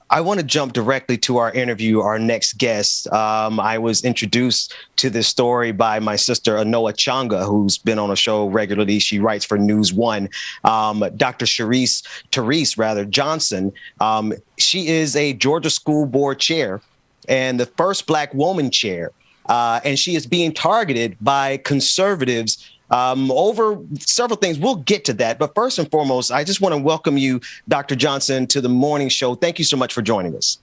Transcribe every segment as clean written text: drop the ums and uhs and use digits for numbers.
I want to jump directly to our interview, our next guest. I was introduced to this story by my sister, Anoa Changa, who's been on a show regularly. She writes for News One. Dr. Tarece Johnson. She is a Georgia School Board chair and the first Black woman chair. And she is being targeted by conservatives over several things. We'll get to that. But first and foremost, I just want to welcome you, Dr. Johnson, to the morning show. Thank you so much for joining us.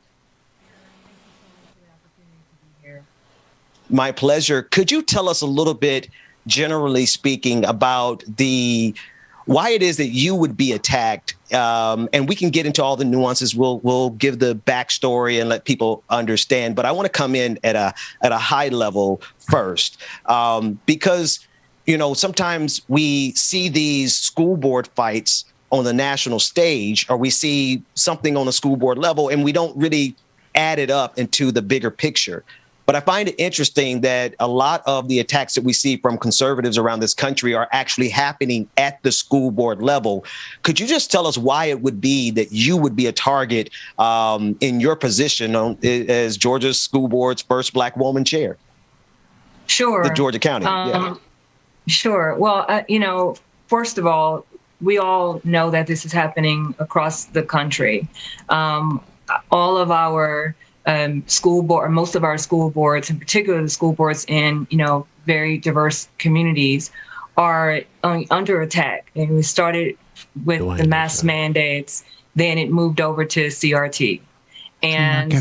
My pleasure. Could you tell us a little bit, generally speaking, about why it is that you would be attacked? And we can get into all the nuances. We'll give the backstory and let people understand. But I want to come in at a high level first, because sometimes we see these school board fights on the national stage, or we see something on the school board level, and we don't really add it up into the bigger picture. But I find it interesting that a lot of the attacks that we see from conservatives around this country are actually happening at the school board level. Could you just tell us why it would be that you would be a target in your position as Georgia School Board's first Black woman chair? Sure. The Georgia County. Sure. Well, first of all, we all know that this is happening across the country. All of our school board, or most of our school boards, in particular the school boards in, very diverse communities, are under attack. And we started with the mask mandates, then it moved over to CRT. And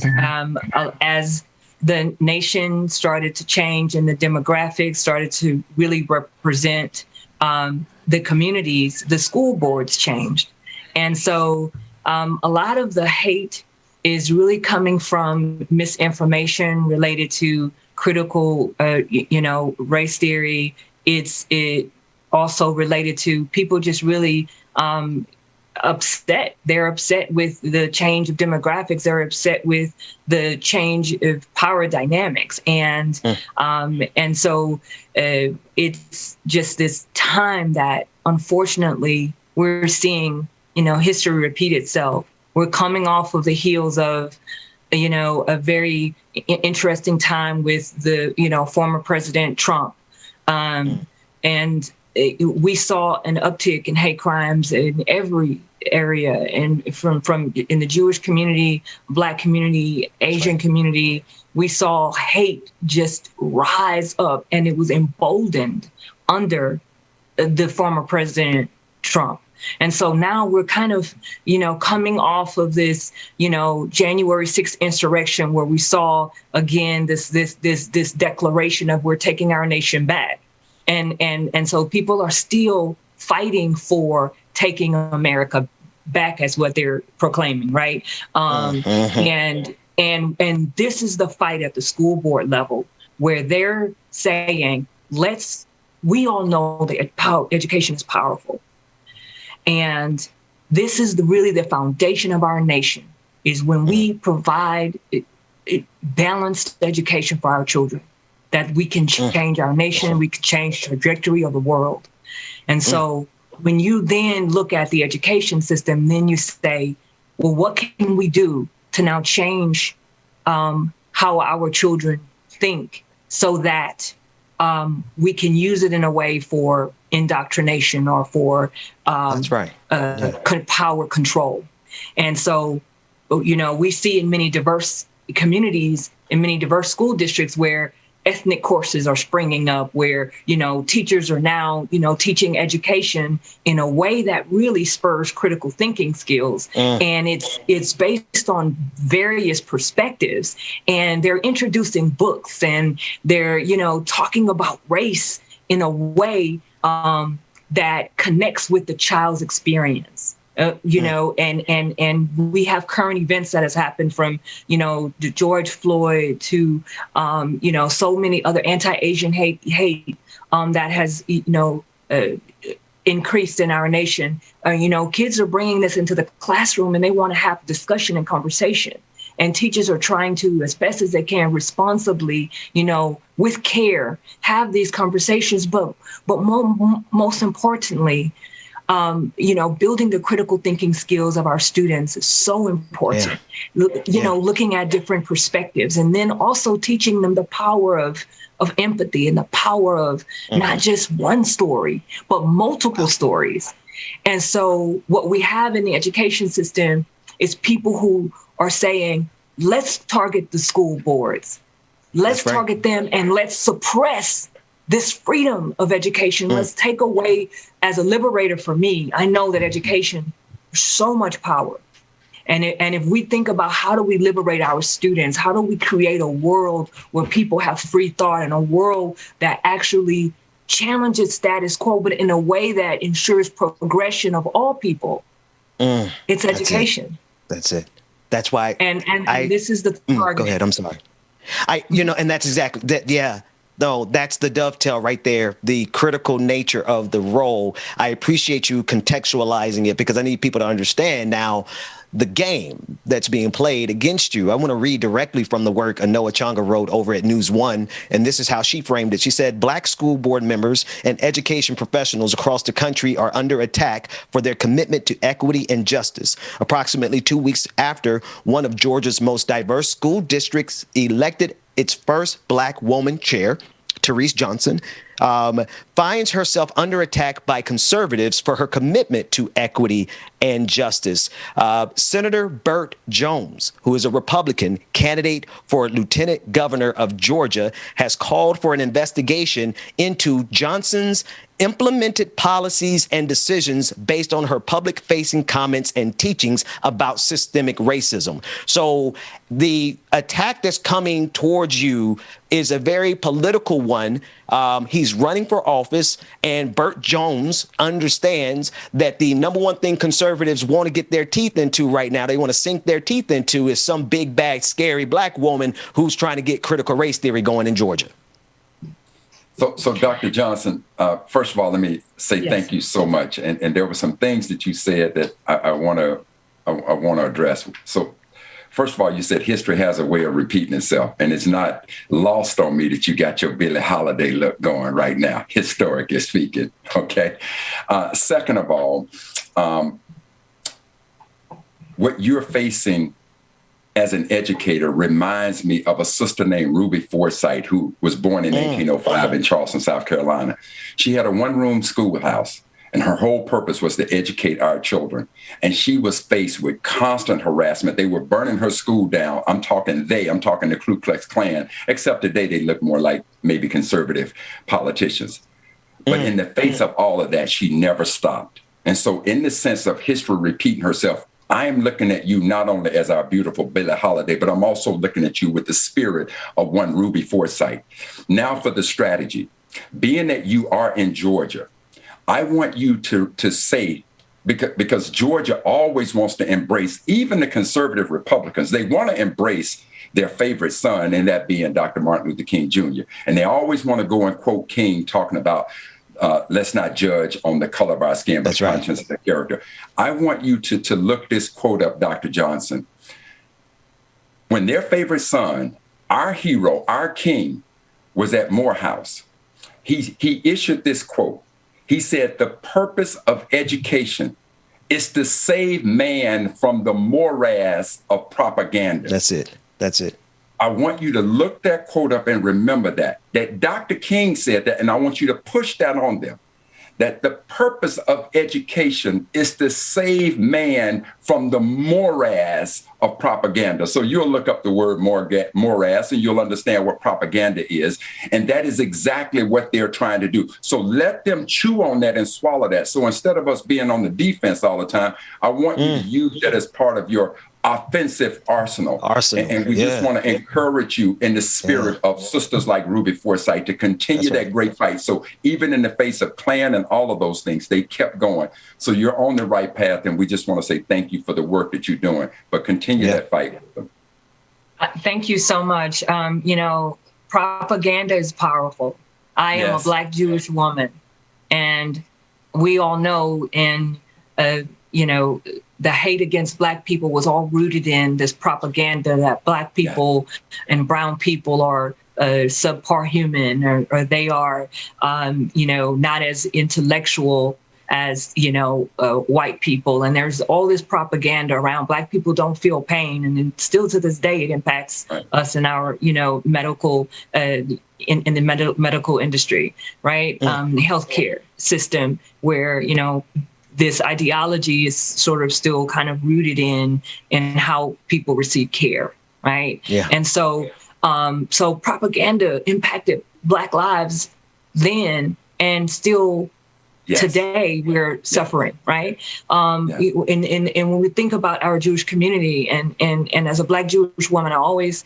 as the nation started to change and the demographics started to really represent the communities, the school boards changed. And so a lot of the hate is really coming from misinformation related to critical, race theory. It also related to people just really upset. They're upset with the change of demographics. They're upset with the change of power dynamics. And so it's just this time that, unfortunately, we're seeing, history repeat itself. We're coming off of the heels of, a very interesting time with the, former President Trump. And we saw an uptick in hate crimes in every area, and from in the Jewish community, Black community, Asian community. We saw hate just rise up, and it was emboldened under the former President Trump. And so now we're kind of, coming off of this, January 6th insurrection, where we saw again this declaration of we're taking our nation back. And so people are still fighting for taking America back, as what they're proclaiming, right? And this is the fight at the school board level, where they're saying, we all know that education is powerful. And this is really the foundation of our nation, is when we provide balanced education for our children, that we can change our nation, we can change the trajectory of the world. And so when you then look at the education system, then you say, well, what can we do to now change how our children think, so that we can use it in a way for indoctrination or for power control. And so, we see in many diverse communities, in many diverse school districts, where ethnic courses are springing up, where, teachers are now, teaching education in a way that really spurs critical thinking skills. And it's based on various perspectives, and they're introducing books, and they're, talking about race in a way that connects with the child's experience. And we have current events that has happened, from, the George Floyd to, so many other anti-Asian hate that has, increased in our nation. Kids are bringing this into the classroom, and they want to have discussion and conversation. And teachers are trying to, as best as they can, responsibly, with care, have these conversations. But most importantly, building the critical thinking skills of our students is so important. Looking at different perspectives, and then also teaching them the power of empathy and the power of not just one story, but multiple stories. And so what we have in the education system is people who are saying, let's target the school boards. Let's target them and let's suppress this freedom of education. Let's take away, as a liberator for me, I know that education has so much power. And if we think about how do we liberate our students, how do we create a world where people have free thought and a world that actually challenges status quo, but in a way that ensures progression of all people, it's education. That's it. That's why. And this is the target. Go ahead. I'm sorry. And that's exactly that. Yeah. No, that's the dovetail right there, the critical nature of the role. I appreciate you contextualizing it because I need people to understand now the game that's being played against you. I want to read directly from the work Anoa Changa wrote over at News One, and this is how she framed it. She said, Black school board members and education professionals across the country are under attack for their commitment to equity and justice. Approximately 2 weeks after one of Georgia's most diverse school districts elected its first Black woman chair, Tarece Johnson, finds herself under attack by conservatives for her commitment to equity and justice. Senator Burt Jones, who is a Republican candidate for lieutenant governor of Georgia, has called for an investigation into Johnson's implemented policies and decisions based on her public-facing comments and teachings about systemic racism. So the attack that's coming towards you is a very political one. He's running for office, and Burt Jones understands that the number one thing conservatives want to get their teeth into right now, they want to sink their teeth into, is some big, bad, scary Black woman who's trying to get critical race theory going in Georgia. So Dr. Johnson, first of all, let me say thank you so much. And there were some things that you said that I want to address. So first of all, you said history has a way of repeating itself, and it's not lost on me that you got your Billie Holiday look going right now, historically speaking. Okay. Second of all, what you're facing as an educator reminds me of a sister named Ruby Forsythe, who was born in 1805 in Charleston, South Carolina. She had a one-room schoolhouse, and her whole purpose was to educate our children. And she was faced with constant harassment. They were burning her school down. I'm talking the Ku Klux Klan, except today they look more like maybe conservative politicians. But in the face of all of that, she never stopped. And so in the sense of history repeating herself, I am looking at you not only as our beautiful Billie Holiday, but I'm also looking at you with the spirit of one Ruby Forsythe. Now for the strategy. Being that you are in Georgia, I want you to say, because Georgia always wants to embrace, even the conservative Republicans, they want to embrace their favorite son, and that being Dr. Martin Luther King Jr. And they always want to go and quote King talking about, let's not judge on the color of our skin, but conscience of the character. I want you to look this quote up, Dr. Johnson. When their favorite son, our hero, our king, was at Morehouse, he issued this quote. He said, the purpose of education is to save man from the morass of propaganda. That's it. That's it. I want you to look that quote up and remember that Dr. King said that, and I want you to push that on them, that the purpose of education is to save man from the morass of propaganda. So you'll look up the word morass and you'll understand what propaganda is. And that is exactly what they're trying to do. So let them chew on that and swallow that. So instead of us being on the defense all the time, I want you to use that as part of your offensive arsenal. And we just want to encourage you in the spirit of sisters like Ruby Forsythe to continue that great fight. So even in the face of Klan and all of those things, they kept going. So you're on the right path. And we just want to say thank you for the work that you're doing, but continue that fight. Thank you so much. Propaganda is powerful. I am a Black Jewish woman, and we all know the hate against Black people was all rooted in this propaganda that Black people and brown people are subpar human, or they are, not as intellectual as, white people. And there's all this propaganda around Black people don't feel pain. And then still to this day, it impacts us in our, medical, in the medical industry, right? The healthcare system where, this ideology is sort of still kind of rooted in how people receive care, right? Yeah. And so propaganda impacted Black lives then, and still today we're suffering, right? And when we think about our Jewish community, and as a Black Jewish woman, I always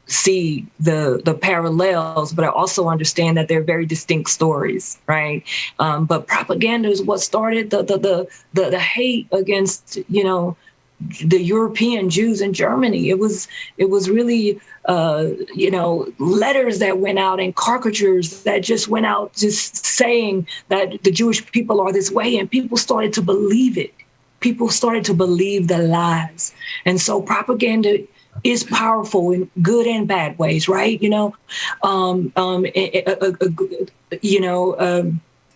see the parallels, but I also understand that they're very distinct stories, right? But propaganda is what started the hate against, the European Jews in Germany. It was really, letters that went out and caricatures that just went out just saying that the Jewish people are this way, and people started to believe it. People started to believe the lies. And so propaganda is powerful in good and bad ways, right?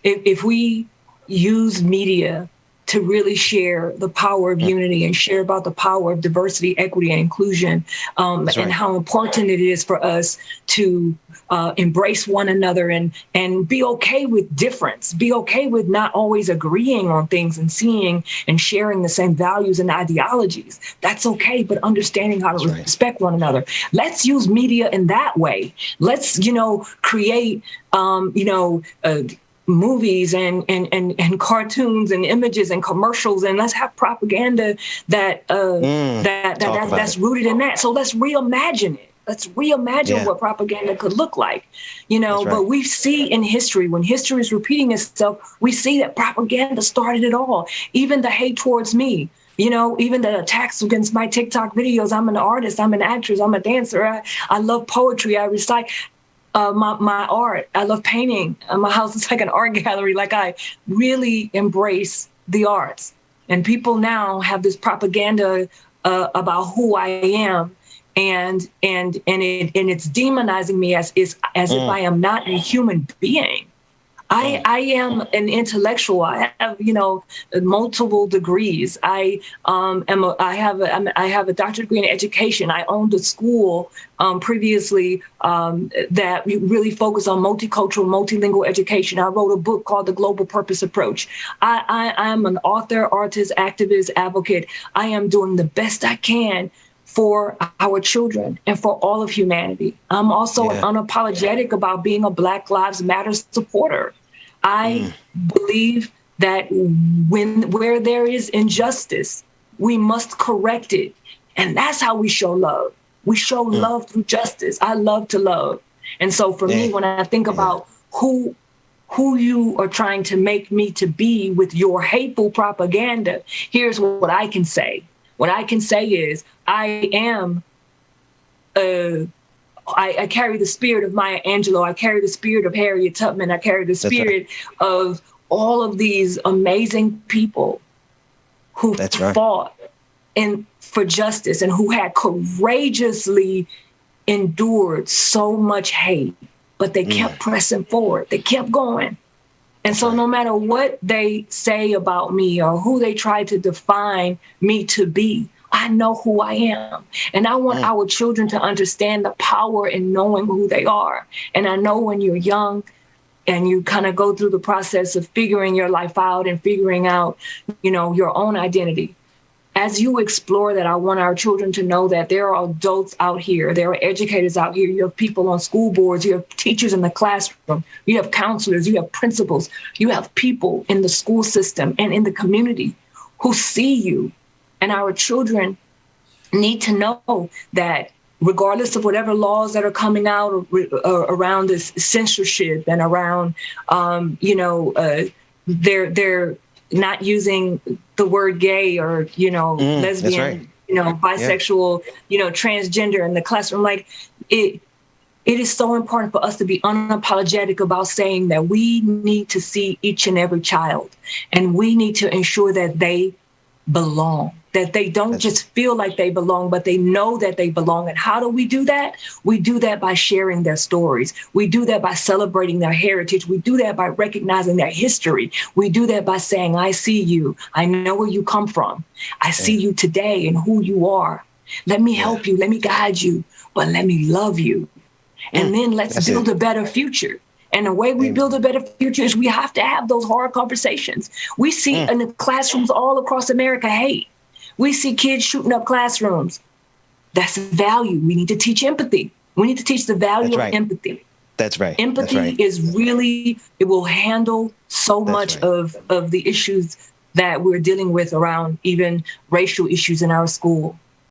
If we use media to really share the power of unity and share about the power of diversity, equity, and inclusion, and how important it is for us to embrace one another and be okay with difference, be okay with not always agreeing on things and seeing and sharing the same values and ideologies. That's okay, but understanding how to respect one another. Let's use media in that way. Let's, create, movies and cartoons and images and commercials, and let's have propaganda that's rooted in that. So let's reimagine it. Let's reimagine what propaganda could look like, But we see in history, when history is repeating itself, we see that propaganda started it all. Even the hate towards me. Even the attacks against my TikTok videos. I'm an artist. I'm an actress. I'm a dancer. I love poetry. I recite my art. I love painting. My house is like an art gallery. Like, I really embrace the arts. And people now have this propaganda about who I am, and it's demonizing me as if I am not a human being. I am an intellectual. I have, multiple degrees. I have a doctorate degree in education. I owned a school previously that really focused on multicultural, multilingual education. I wrote a book called The Global Purpose Approach. I am an author, artist, activist, advocate. I am doing the best I can for our children and for all of humanity. I'm also unapologetic about being a Black Lives Matter supporter. I believe that where there is injustice, we must correct it. And that's how we show love. We show love through justice. I love to love. And so for me, when I think about who you are trying to make me to be with your hateful propaganda, here's what I can say. What I can say is I am, I carry the spirit of Maya Angelou. I carry the spirit of Harriet Tubman. I carry the spirit of all of these amazing people who fought for justice and who had courageously endured so much hate, but they kept pressing forward. They kept going. And so no matter what they say about me or who they try to define me to be, I know who I am. And I want our children to understand the power in knowing who they are. And I know when you're young and you kind of go through the process of figuring your life out and figuring out, your own identity. As you explore that, I want our children to know that there are adults out here. There are educators out here. You have people on school boards. You have teachers in the classroom. You have counselors. You have principals. You have people in the school system and in the community who see you. And our children need to know that regardless of whatever laws that are coming out around this censorship and around, they're not using the word gay or, lesbian, bisexual, transgender in the classroom. Like it is so important for us to be unapologetic about saying that we need to see each and every child, and we need to ensure that they belong. that they don't just feel like they belong, but they know that they belong. And how do we do that? We do that by sharing their stories. We do that by celebrating their heritage. We do that by recognizing their history. We do that by saying, I see you. I know where you come from. I see you today and who you are. Let me help you. Let me guide you. But let me love you. And then let's build a better future. And the way we build a better future is we have to have those hard conversations. We see in the classrooms all across America hate. We see kids shooting up classrooms. That's value. We need to teach empathy. We need to teach the value of empathy. That's right. Empathy is really, it will handle so much of the issues that we're dealing with around even racial issues in our school.